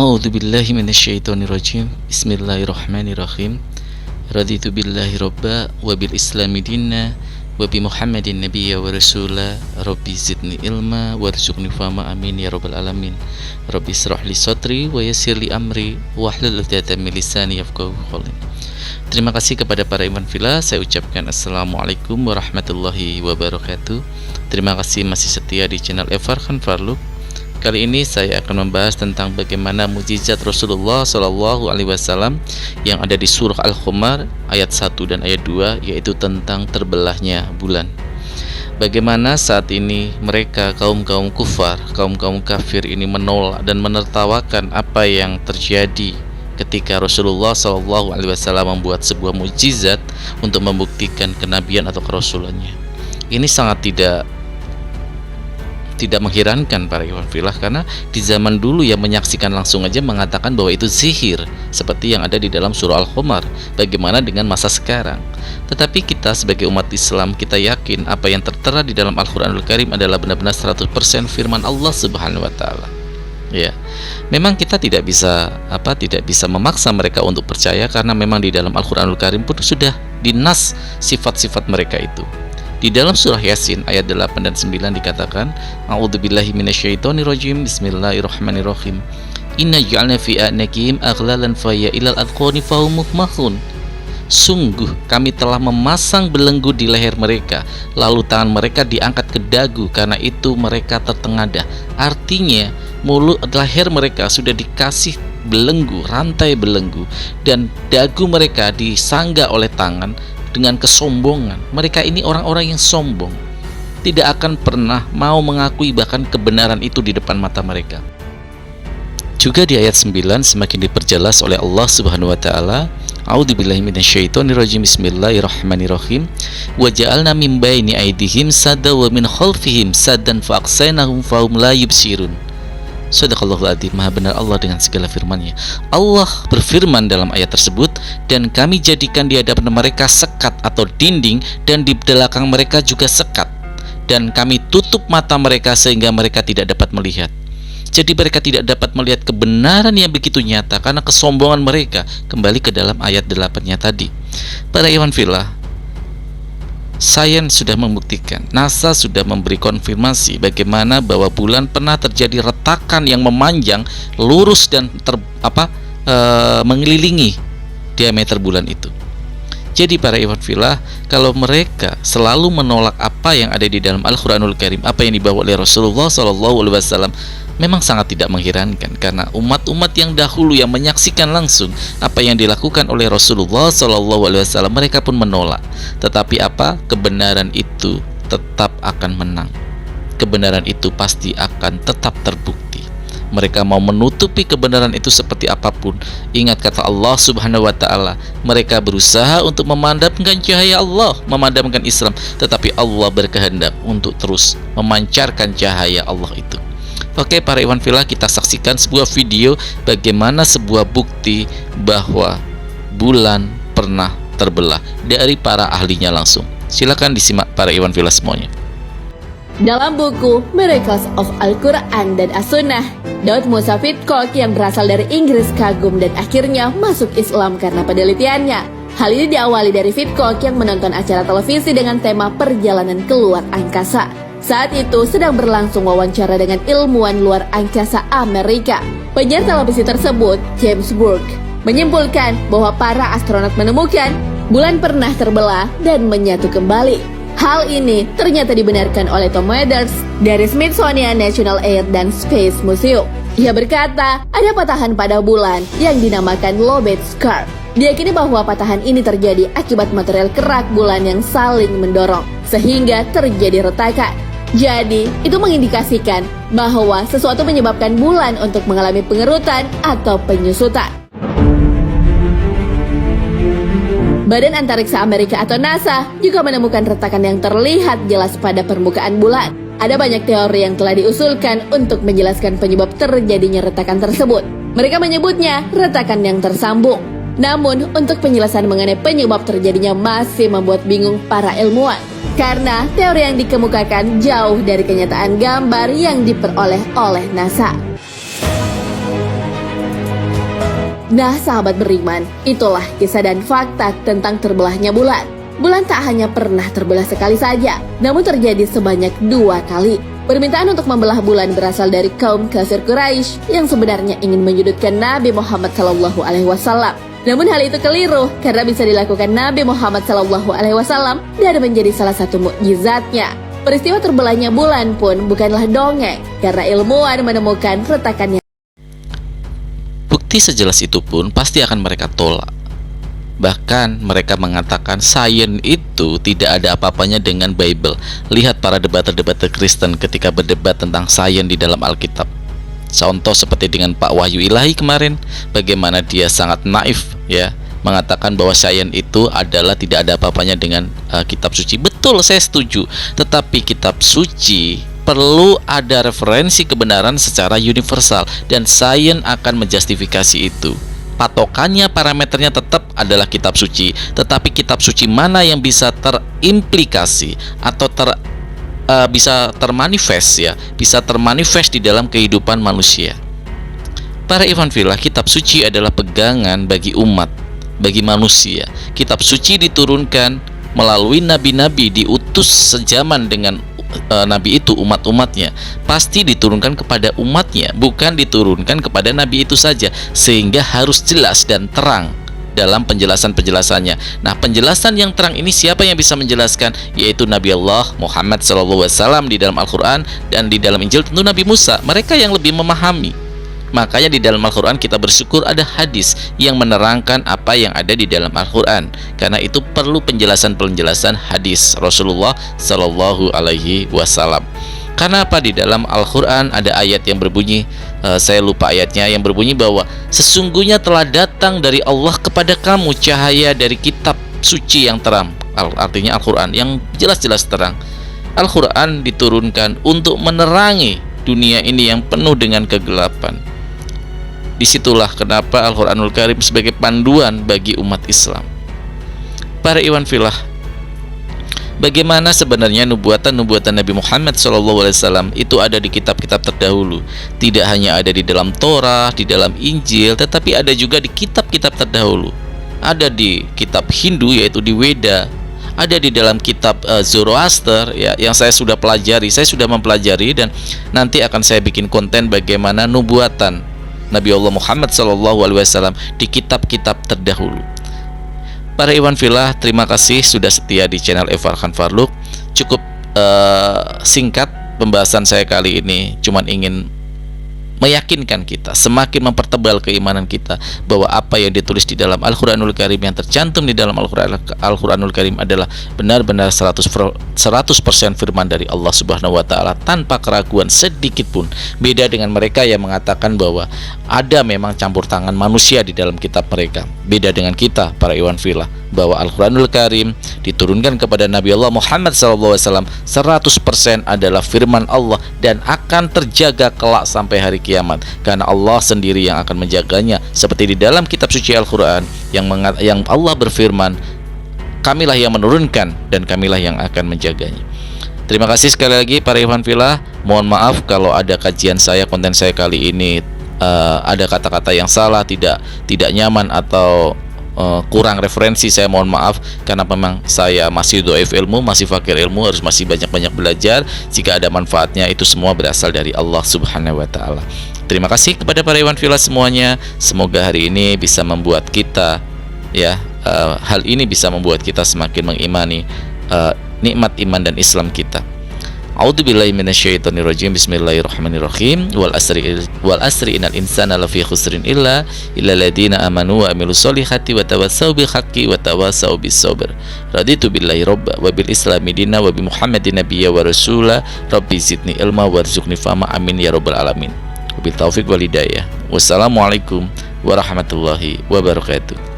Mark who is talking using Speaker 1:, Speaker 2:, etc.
Speaker 1: A'udzu billahi minasyaitonir rajim. Bismillahirrahmanirrahim. Raditu billahi robba wa bil islami dinna wa bi Muhammadin nabiyya wa rasula. Rabbi zidni ilma warzuqni fahma, amin ya rabbal alamin. Rabbi israh li sadri wa yassir li amri wahlul 'uqdatam min lisani yafqahu qawli. Terima kasih kepada para iman fillah. Saya ucapkan assalamualaikum warahmatullahi wabarakatuh. Terima kasih masih setia di channel Farhan Farluk. Kali ini saya akan membahas tentang bagaimana mukjizat Rasulullah SAW yang ada di surah Al-Qamar ayat 1 dan ayat 2, yaitu tentang terbelahnya bulan. Bagaimana saat ini mereka kaum-kaum kufar, kaum-kaum kafir ini menolak dan menertawakan apa yang terjadi ketika Rasulullah SAW membuat sebuah mukjizat untuk membuktikan kenabian atau kerasulannya. Ini sangat tidak mengherankan para ikhwan fillah, karena di zaman dulu yang menyaksikan langsung aja mengatakan bahwa itu sihir, seperti yang ada di dalam surah Al-Qamar. Bagaimana dengan masa sekarang? Tetapi kita sebagai umat Islam, kita yakin apa yang tertera di dalam Al-Quranul Karim adalah benar-benar 100% firman Allah Subhanahu wa Ta'ala. Ya, memang kita tidak bisa memaksa mereka untuk percaya, karena memang di dalam Al-Quranul Karim pun sudah dinas sifat-sifat mereka itu. Di dalam surah Yasin ayat 8 dan 9 dikatakan, A'udzubillahi minasyaitonirrajim, Bismillahirrahmanirrahim. Inna ja'alna fi a'naqihim aghlalan faya ilal adqani fahum muqmahun. Sungguh kami telah memasang belenggu di leher mereka, lalu tangan mereka diangkat ke dagu, karena itu mereka tertengadah. Artinya mulut leher mereka sudah dikasih belenggu, rantai belenggu, dan dagu mereka disangga oleh tangan dengan kesombongan. Mereka ini orang-orang yang sombong, tidak akan pernah mau mengakui bahkan kebenaran itu di depan mata mereka. Juga di ayat 9 semakin diperjelas oleh Allah Subhanahu wa Ta'ala, A'udzubillahi minasyaitonirrajim, Bismillahirrahmanirrahim. Wa ja'alna min baini aydihim sadda wa min khalfihim saddan fa aqsaynahum fahum la yubsirun. Shadaqallahul adzim. Maha benar Allah dengan segala firman-Nya. Allah berfirman dalam ayat tersebut, dan kami jadikan di hadapan mereka sekat atau dinding, dan di belakang mereka juga sekat, dan kami tutup mata mereka sehingga mereka tidak dapat melihat. Jadi mereka tidak dapat melihat kebenaran yang begitu nyata karena kesombongan mereka. Kembali ke dalam ayat 8-nya tadi. Para ikhwan fillah, sains sudah membuktikan, NASA sudah memberi konfirmasi bagaimana bahwa bulan pernah terjadi retakan yang memanjang, lurus dan mengelilingi diameter bulan itu. Jadi para ikhwan fillah, kalau mereka selalu menolak apa yang ada di dalam Al-Quranul Karim, apa yang dibawa oleh Rasulullah SAW, memang sangat tidak mengherankan, karena umat-umat yang dahulu yang menyaksikan langsung apa yang dilakukan oleh Rasulullah SAW, mereka pun menolak. Tetapi kebenaran itu tetap akan menang. Kebenaran itu pasti akan tetap terbukti. Mereka mau menutupi kebenaran itu seperti apapun. Ingat kata Allah Subhanahu wa Ta'ala, mereka berusaha untuk memadamkan cahaya Allah, memadamkan Islam, tetapi Allah berkehendak untuk terus memancarkan cahaya Allah itu. Oke para ikhwan fillah, kita saksikan sebuah video bagaimana sebuah bukti bahwa bulan pernah terbelah dari para ahlinya langsung. Silakan disimak para ikhwan fillah semuanya.
Speaker 2: Dalam buku Miracles of Al-Quran dan As-Sunnah, Daud Musa Fitchcock yang berasal dari Inggris kagum dan akhirnya masuk Islam karena penelitiannya. Hal ini diawali dari Fitchcock yang menonton acara televisi dengan tema perjalanan keluar angkasa. Saat itu sedang berlangsung wawancara dengan ilmuwan luar angkasa Amerika. Penyiar televisi tersebut, James Burke, menyimpulkan bahwa para astronot menemukan bulan pernah terbelah dan menyatu kembali. Hal ini ternyata dibenarkan oleh Tom Weathers dari Smithsonian National Air and Space Museum. Ia berkata, ada patahan pada bulan yang dinamakan lobate scar. Diyakini bahwa patahan ini terjadi akibat material kerak bulan yang saling mendorong, sehingga terjadi retakan. Jadi, itu mengindikasikan bahwa sesuatu menyebabkan bulan untuk mengalami pengerutan atau penyusutan. Badan Antariksa Amerika atau NASA juga menemukan retakan yang terlihat jelas pada permukaan bulan. Ada banyak teori yang telah diusulkan untuk menjelaskan penyebab terjadinya retakan tersebut. Mereka menyebutnya retakan yang tersambung. Namun, untuk penjelasan mengenai penyebab terjadinya masih membuat bingung para ilmuwan. Karena teori yang dikemukakan jauh dari kenyataan gambar yang diperoleh oleh NASA. Nah, sahabat beriman, itulah kisah dan fakta tentang terbelahnya bulan. Bulan tak hanya pernah terbelah sekali saja, namun terjadi sebanyak 2 kali. Permintaan untuk membelah bulan berasal dari kaum kafir Quraisy yang sebenarnya ingin menyudutkan Nabi Muhammad SAW. Namun hal itu keliru karena bisa dilakukan Nabi Muhammad SAW dan menjadi salah satu mukjizatnya. Peristiwa terbelahnya bulan pun bukanlah dongeng karena ilmuwan menemukan retakannya.
Speaker 1: Bukti sejelas itu pun pasti akan mereka tolak. Bahkan mereka mengatakan sains itu tidak ada apa-apanya dengan Bible. Lihat para debater-debater Kristen ketika berdebat tentang sains di dalam Alkitab. Contoh seperti dengan Pak Wahyu Ilahi kemarin, bagaimana dia sangat naif ya, mengatakan bahwa sains itu adalah tidak ada apa-apanya dengan kitab suci. Betul, saya setuju. Tetapi kitab suci perlu ada referensi kebenaran secara universal dan sains akan menjustifikasi itu. Patokannya, parameternya tetap adalah kitab suci. Tetapi kitab suci mana yang bisa terimplikasi atau bisa termanifest ya, bisa termanifest di dalam kehidupan manusia. Para ikhwan fillah, kitab suci adalah pegangan bagi umat, bagi manusia. Kitab suci diturunkan melalui nabi-nabi, diutus sejaman dengan nabi itu, umat-umatnya pasti diturunkan kepada umatnya, bukan diturunkan kepada nabi itu saja, sehingga harus jelas dan terang dalam penjelasan-penjelasannya. Nah, penjelasan yang terang ini siapa yang bisa menjelaskan? Yaitu Nabi Allah Muhammad SAW di dalam Al-Quran, dan di dalam Injil tentu Nabi Musa. Mereka yang lebih memahami. Makanya di dalam Al-Quran kita bersyukur ada hadis yang menerangkan apa yang ada di dalam Al-Quran, karena itu perlu penjelasan-penjelasan hadis Rasulullah Sallallahu Alaihi Wasallam. Karena apa? Di dalam Al-Quran ada ayat yang berbunyi, saya lupa ayatnya, yang berbunyi bahwa sesungguhnya telah datang dari Allah kepada kamu cahaya dari kitab suci yang terang. Artinya Al-Quran yang jelas-jelas terang. Al-Quran diturunkan untuk menerangi dunia ini yang penuh dengan kegelapan. Disitulah kenapa Al-Quranul Karim sebagai panduan bagi umat Islam. Para ikhwan fillah, bagaimana sebenarnya nubuatan-nubuatan Nabi Muhammad SAW itu ada di kitab-kitab terdahulu. Tidak hanya ada di dalam Torah, di dalam Injil, tetapi ada juga di kitab-kitab terdahulu. Ada di kitab Hindu yaitu di Weda, ada di dalam kitab Zoroaster ya, yang saya sudah pelajari, saya sudah mempelajari, dan nanti akan saya bikin konten bagaimana nubuatan Nabi Allah Muhammad SAW di kitab-kitab terdahulu. Para ikhwan fillah, terima kasih sudah setia di channel Farhan Farluk. Cukup singkat pembahasan saya kali ini, cuman ingin meyakinkan kita, semakin mempertebal keimanan kita bahwa apa yang ditulis di dalam Al-Quranul Karim, yang tercantum di dalam Al-Quranul Karim adalah benar-benar 100% firman dari Allah Subhanahu wa Ta'ala, tanpa keraguan sedikit pun. Beda dengan mereka yang mengatakan bahwa ada memang campur tangan manusia di dalam kitab mereka. Beda dengan kita, para ikhwan fillah, bahwa Al-Quranul Karim diturunkan kepada Nabi Allah Muhammad SAW 100% adalah firman Allah dan akan terjaga kelak sampai hari kiamat, karena Allah sendiri yang akan menjaganya. Seperti di dalam kitab suci Al-Quran yang Allah berfirman, kamilah yang menurunkan dan kamilah yang akan menjaganya. Terima kasih sekali lagi para ikhwan fillah. Mohon maaf kalau ada kajian saya, konten saya kali ini ada kata-kata yang salah, tidak nyaman atau kurang referensi. Saya mohon maaf, karena memang saya masih dhaif ilmu, masih fakir ilmu, harus masih banyak-banyak belajar. Jika ada manfaatnya, itu semua berasal dari Allah Subhanahu wa Ta'ala. Terima kasih kepada para ikhwan fillah semuanya. Semoga hari ini bisa membuat kita hal ini bisa membuat kita semakin mengimani nikmat iman dan Islam kita. A'udzubillahi minasyaitonirrajim. Bismillahirrahmanirrahim. Wal asri innal insana lafi khusrin illa alladziina amanu wa amilus solihati wa tawassau bil haqqi wa tawassau bis sabr. Raditu billahi robba wa bil islami dina wa bi Muhammadin nabiyya wa rasula. Rabbi zidni ilma warzuqni fahma. Amin ya rabbal alamin. Wabil taufiq wal hidayah. Wassalamualaikum warahmatullahi wabarakatuh.